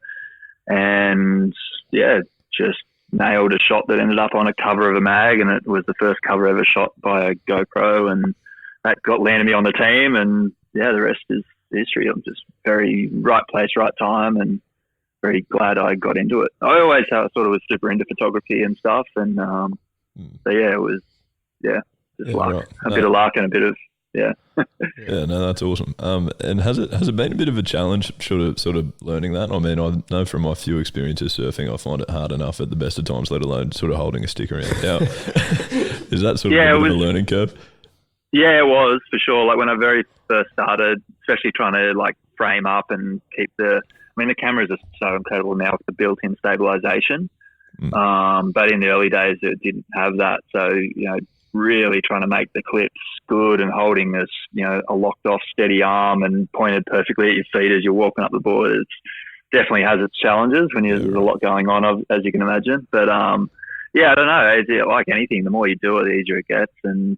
And just nailed a shot that ended up on a cover of a mag, and it was the first cover ever shot by a GoPro, and that landed me on the team. And the rest is history. I'm just very right place, right time, and very glad I got into it. I always sort of was super into photography and stuff, and it was just luck, right. a bit of luck and a bit of that's awesome. And has it been a bit of a challenge sort of learning that? I mean, I know from my few experiences surfing, I find it hard enough at the best of times, let alone sort of holding a stick around. Now, is that sort of a bit of a learning curve? Yeah, it was for sure. Like when I very first started, especially trying to like frame up and keep the cameras are so incredible now with the built-in stabilization. But in the early days, it didn't have that. So, really trying to make the clips good and holding this, a locked off steady arm and pointed perfectly at your feet as you're walking up the board. It definitely has its challenges when there's a lot going on, as you can imagine. But, I don't know. It's like anything, the more you do it, the easier it gets. And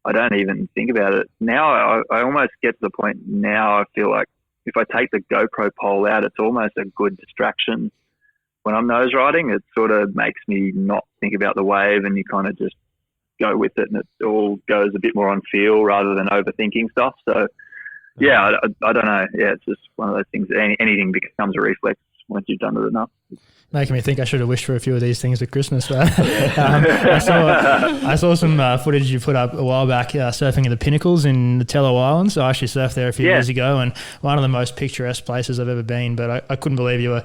I don't even think about it. Now I almost get to the point now I feel like if I take the GoPro pole out, it's almost a good distraction. When I'm nose riding, it sort of makes me not think about the wave, and you kind of just go with it, and it all goes a bit more on feel rather than overthinking stuff. So, I don't know. Yeah, it's just one of those things. Anything becomes a reflex once you've done it enough. Making me think I should have wished for a few of these things at Christmas. I saw some footage you put up a while back surfing at the Pinnacles in the Tello Islands. I actually surfed there a few years ago, and one of the most picturesque places I've ever been. But I couldn't believe you were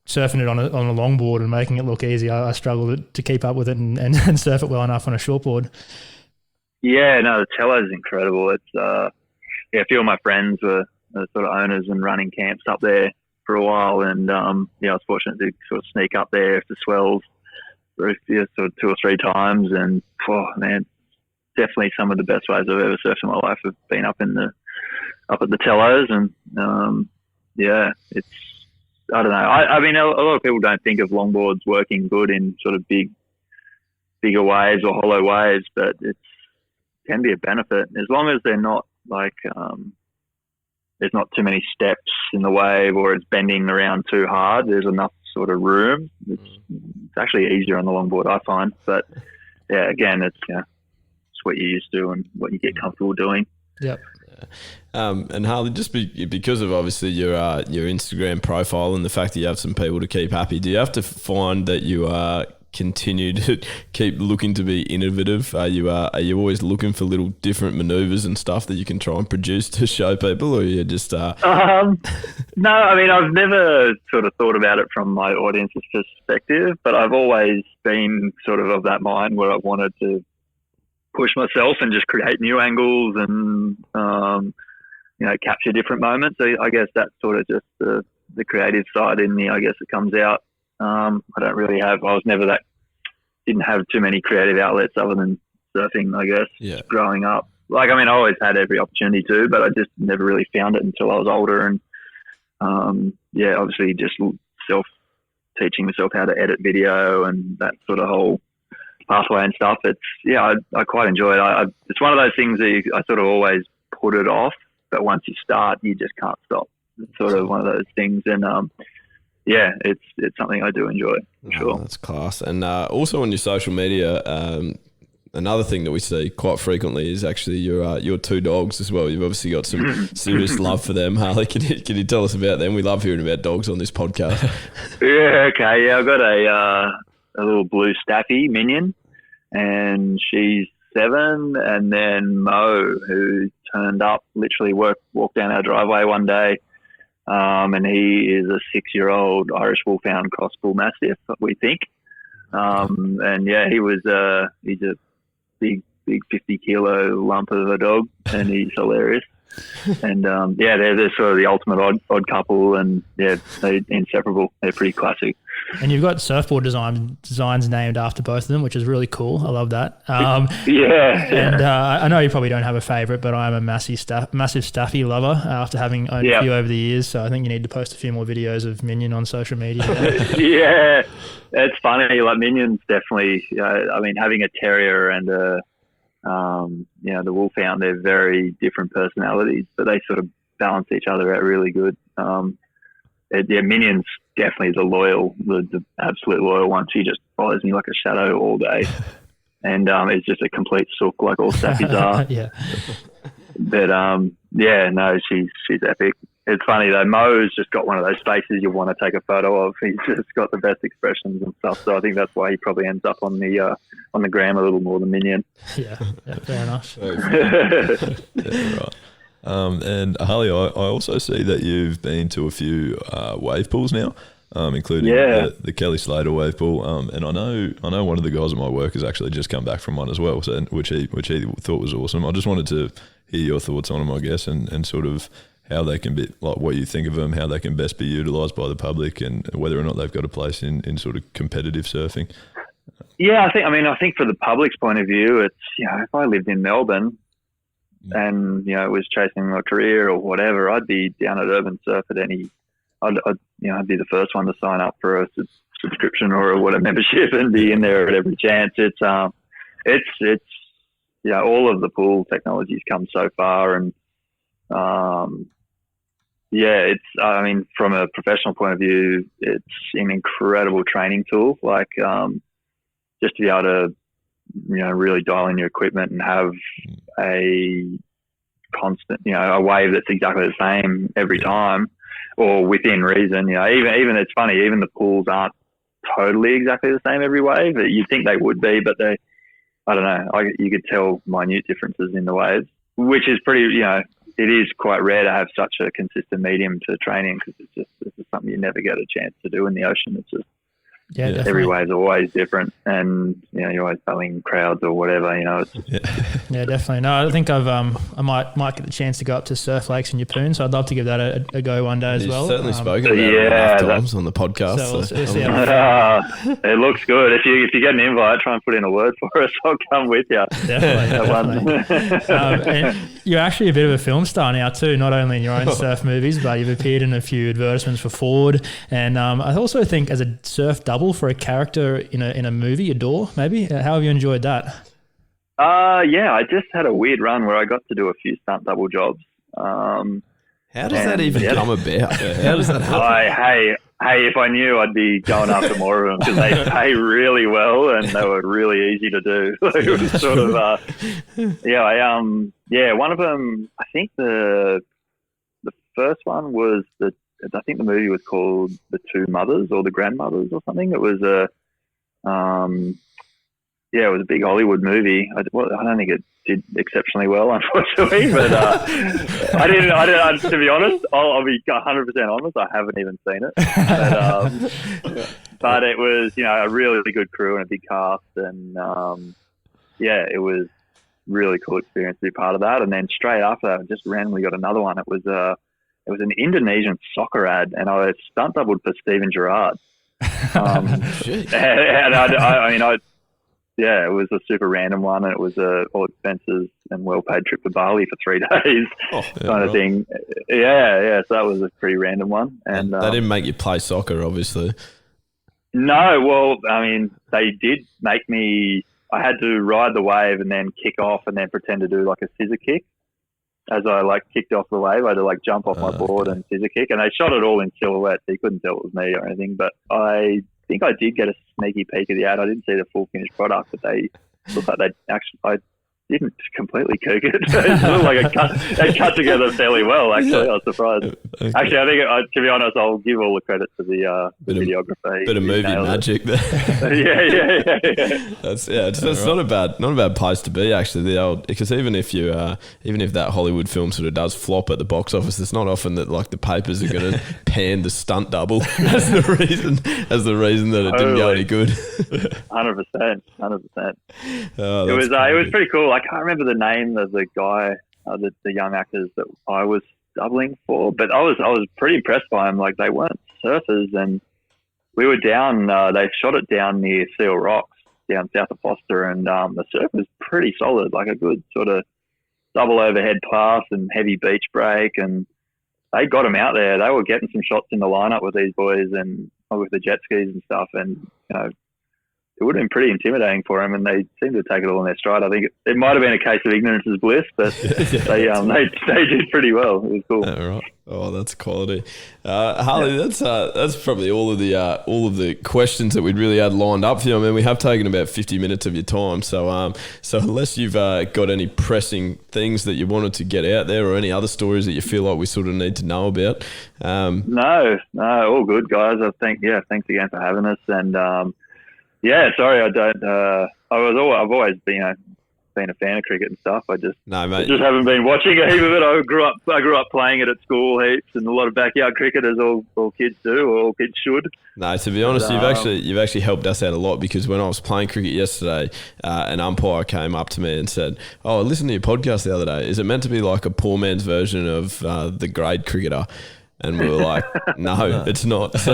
surfing it on a longboard and making it look easy. I struggled to keep up with it and surf it well enough on a shortboard. Yeah, no, the Tello is incredible. It's a few of my friends were sort of owners and running camps up there for a while, and I was fortunate to sort of sneak up there after swells sort of 2 or 3 times, and definitely some of the best waves I've ever surfed in my life have been up at the Tellos, and it's, I don't know. I mean, a lot of people don't think of longboards working good in sort of bigger waves or hollow waves, but it can be a benefit as long as they're not like there's not too many steps in the wave or it's bending around too hard. There's enough sort of room. It's actually easier on the longboard, I find. But again, it's what you're used to and what you get comfortable doing. Yep. And Harley, just because of obviously your Instagram profile and the fact that you have some people to keep happy, do you have to find that you continue to keep looking to be innovative? Are you always looking for little different maneuvers and stuff that you can try and produce to show people, or you just No, I mean, I've never sort of thought about it from my audience's perspective, but I've always been sort of that mind where I wanted to push myself and just create new angles and capture different moments. So I guess that's sort of just the creative side in me. I guess it comes out. I don't really didn't have too many creative outlets other than surfing, I guess, growing up. Like, I mean, I always had every opportunity to, but I just never really found it until I was older. And obviously just teaching myself how to edit video and that sort of whole pathway and stuff. I quite enjoy it. It's one of those things that I sort of always put it off, but once you start, you just can't stop. It's sort of one of those things. And, it's something I do enjoy, for sure. That's class. And also on your social media, another thing that we see quite frequently is actually your 2 dogs as well. You've obviously got some serious love for them. Harley, can you tell us about them? We love hearing about dogs on this podcast. Okay. Yeah, I've got a little blue staffy minion, and she's 7. And then Mo, who turned up, literally walked down our driveway one day. And he is a 6-year-old Irish Wolfhound Cross Bull Mastiff, we think. And he's a big 50-kilo lump of a dog, and he's hilarious. And they're sort of the ultimate odd couple, and they're inseparable. They're pretty classic. And you've got surfboard designs named after both of them, which is really cool. I love that. And I know you probably don't have a favourite, but I'm a massive Staffy lover after having owned a few over the years. So I think you need to post a few more videos of Minion on social media. Yeah, it's funny. Like Minion's definitely. Having a terrier and the wolfhound, they're very different personalities, but they sort of balance each other out really good. Minion's definitely the absolute loyal one. She just follows me like a shadow all day, and it's just a complete sook like all Staffies are. Yeah. But she's epic. It's funny though. Mo's just got one of those faces you want to take a photo of. He's just got the best expressions and stuff. So I think that's why he probably ends up on the gram a little more than Minion. Yeah, fair enough. Right. And Harley, I also see that you've been to a few wave pools now, including the Kelly Slater wave pool. And I know one of the guys at my work has actually just come back from one as well, so which he thought was awesome. I just wanted to hear your thoughts on them, I guess, and sort of how they can be, like what you think of them, how they can best be utilised by the public, and whether or not they've got a place in sort of competitive surfing. Yeah, I think for the public's point of view, it's, if I lived in Melbourne and, was chasing my career or whatever, I'd be down at Urban Surf at any, I'd be the first one to sign up for a subscription or a membership and be in there at every chance. It's all of the pool technologies come so far, and, from a professional point of view, it's an incredible training tool. Like, just to be able to, really dial in your equipment and have a constant, a wave that's exactly the same every time or within reason. Even it's funny, even the pools aren't totally exactly the same every wave. You'd think they would be, but I don't know. You could tell minute differences in the waves, which is pretty, it is quite rare to have such a consistent medium to training, because it's just something you never get a chance to do in the ocean. It's just, every wave's always different, and you're always telling crowds or whatever. Yeah, definitely. No, I think I might get the chance to go up to Surf Lakes in Yeppoon, so I'd love to give that a go one day as well. Certainly spoken about it enough times on the podcast. It looks good. If you get an invite, try and put in a word for us. I'll come with you. Definitely. And you're actually a bit of a film star now too, not only in your own surf movies, but you've appeared in a few advertisements for Ford, and I also think as a surf double for a character in a movie, Adore, maybe. How have you enjoyed that? I just had a weird run where I got to do a few stunt double jobs. How does that even come about? How does that happen? Hey, if I knew, I'd be going after more of them, because they pay really well and they were really easy to do. It was sort of, one of them, I think the first one was I think the movie was called The Two Mothers or The Grandmothers or something. It was it was a big Hollywood movie. I don't think it did exceptionally well, unfortunately, but I didn't, to be honest, I'll be 100% honest, I haven't even seen it. But it was, a really good crew and a big cast, and it was really cool experience to be part of that. And then straight after that, I just randomly got another one. It was an Indonesian soccer ad, and I stunt doubled for Steven Gerrard. It was a super random one, and it was all expenses and well-paid trip to Bali for 3 days kind of thing. So that was a pretty random one. And they didn't make you play soccer, obviously. No, well, they did make me. I had to ride the wave and then kick off and then pretend to do like a scissor kick. As I kicked off the wave, I had to jump off my board and scissor kick, and they shot it all in silhouette, so you couldn't tell it was me or anything. But I think I did get a sneaky peek of the ad. I didn't see the full finished product, but they looked like I didn't completely cook it. It looked like they cut together fairly well, actually. I was surprised. Actually, I think, to be honest, I'll give all the credit to the videographer. Bit of movie magic there. Yeah. It's not a bad place to be, actually. Because even if that Hollywood film sort of does flop at the box office, it's not often that the papers are going to pan the stunt double as the reason that it didn't go any good. 100%. It was pretty cool. I can't remember the name of the guy the young actors that I was doubling for. But I was pretty impressed by them. Like, they weren't surfers, and we were down. They shot it down near Seal Rocks, down south of Foster, and the surf was pretty solid, like a good sort of double overhead pass and heavy beach break, and they got them out there. They were getting some shots in the lineup with these boys and with the jet skis and stuff, and it would have been pretty intimidating for them, and they seemed to take it all in their stride. I think it might have been a case of ignorance is bliss, but they did pretty well. It was cool. Yeah, right. Oh, that's quality, Harley. That's probably all of the questions that we'd really had lined up for you. I mean, we have taken about 50 minutes of your time, so unless you've got any pressing things that you wanted to get out there, or any other stories that you feel like we sort of need to know about, no, all good, guys. Thanks again for having us, and sorry, I don't. I've always been a fan of cricket and stuff. I just haven't been watching a heap of it. I grew up playing it at school heaps, and a lot of backyard cricket, as all kids do, or all kids should. No, to be honest, you've actually helped us out a lot, because when I was playing cricket yesterday, an umpire came up to me and said, "Oh, I listened to your podcast the other day. Is it meant to be like a poor man's version of the grade cricketer?" And we were like, no, it's not. So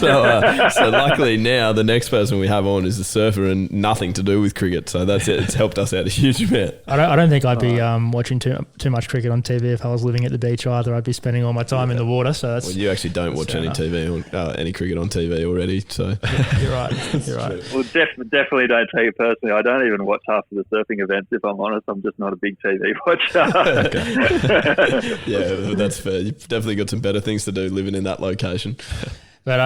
luckily now the next person we have on is a surfer and nothing to do with cricket. So that's it. It's helped us out a huge amount. I don't think I'd be watching too much cricket on TV if I was living at the beach either. I'd be spending all my time in the water. So that's. Well, you actually don't watch any TV or any cricket on TV already. So you're right. You're right. Well, definitely don't take it personally. I don't even watch half of the surfing events. If I'm honest, I'm just not a big TV watcher. Yeah, that's fair. You've definitely got some better things to do living in that location. But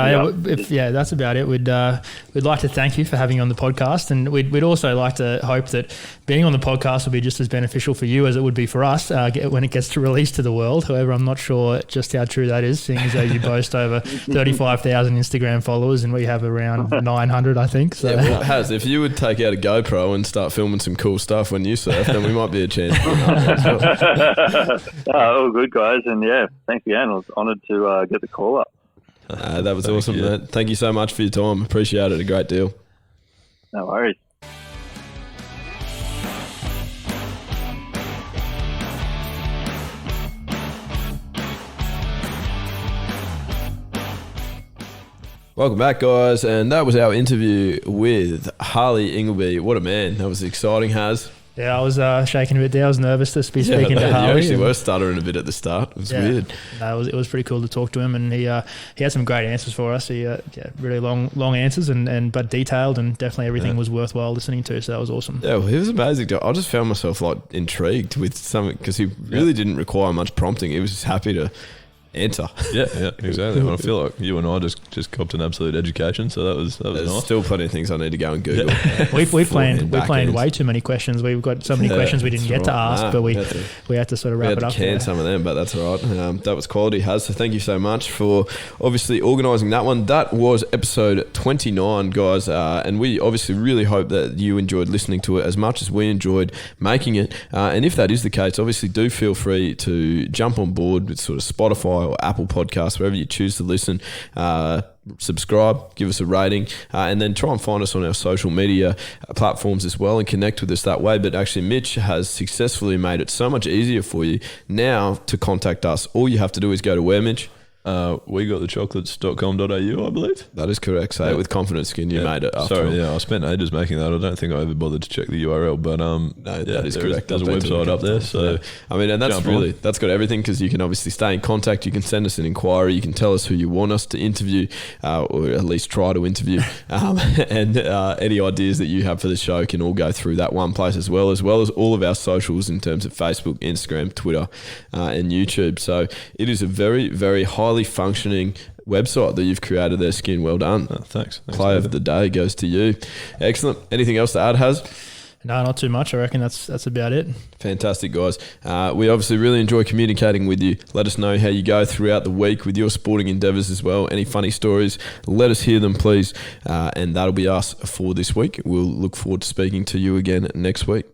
that's about it. We'd like to thank you for having you on the podcast, and we'd also like to hope that being on the podcast will be just as beneficial for you as it would be for us when it gets to release to the world. However, I'm not sure just how true that is, seeing as though you boast over 35,000 Instagram followers, and we have around 900, I think. So. Yeah, well, if you would take out a GoPro and start filming some cool stuff when you surf, then we might be a chance. All good, guys, and thanks again. I was honoured to get the call up. That was awesome, man. Thank you so much for your time. Appreciate it a great deal. No worries. Welcome back, guys, and that was our interview with Harley Ingleby. What a man. That was exciting, Haz. Yeah, I was shaking a bit there. I was nervous to be speaking to Harley. You actually were stuttering a bit at the start. It was weird. No, it was pretty cool to talk to him, and he had some great answers for us. He really long answers, but detailed, and definitely everything was worthwhile listening to. So that was awesome. Yeah, well, he was amazing. I just found myself intrigued with something, because he really didn't require much prompting. He was just happy to answer. Yeah, exactly. Well, I feel like you and I just copped an absolute education, so that was There's nice. Still plenty of things I need to go and Google. Yeah. We planned way too many questions. We've got so many questions we didn't get to ask, but we had to sort of wrap it up. We had to can some of them, but that's all right. That was quality, Haz. So thank you so much for obviously organising that one. That was episode 29, guys, and we obviously really hope that you enjoyed listening to it as much as we enjoyed making it. And if that is the case, obviously do feel free to jump on board with sort of Spotify or Apple Podcasts, wherever you choose to listen. Subscribe, give us a rating, and then try and find us on our social media platforms as well and connect with us that way. But actually, Mitch has successfully made it so much easier for you now to contact us. All you have to do is go to where, Mitch? WeGotTheChocolates.com.au, I believe. That is correct. Say it with confidence, Skin. You made it. Sorry, I spent ages making that. I don't think I ever bothered to check the URL, but that is correct. There's a website up there, so I mean, and that's got everything, because you can obviously stay in contact. You can send us an inquiry. You can tell us who you want us to interview, or at least try to interview, and any ideas that you have for the show can all go through that one place as well as all of our socials in terms of Facebook, Instagram, Twitter, and YouTube. So it is a very, very highly functioning website that you've created there, Skin. Well done. Thanks. Play of the day goes to you. Excellent. Anything else to add, Haz? No, not too much. I reckon that's about it. Fantastic, guys. We obviously really enjoy communicating with you. Let us know how you go throughout the week with your sporting endeavours as well. Any funny stories, let us hear them, please. And that'll be us for this week. We'll look forward to speaking to you again next week.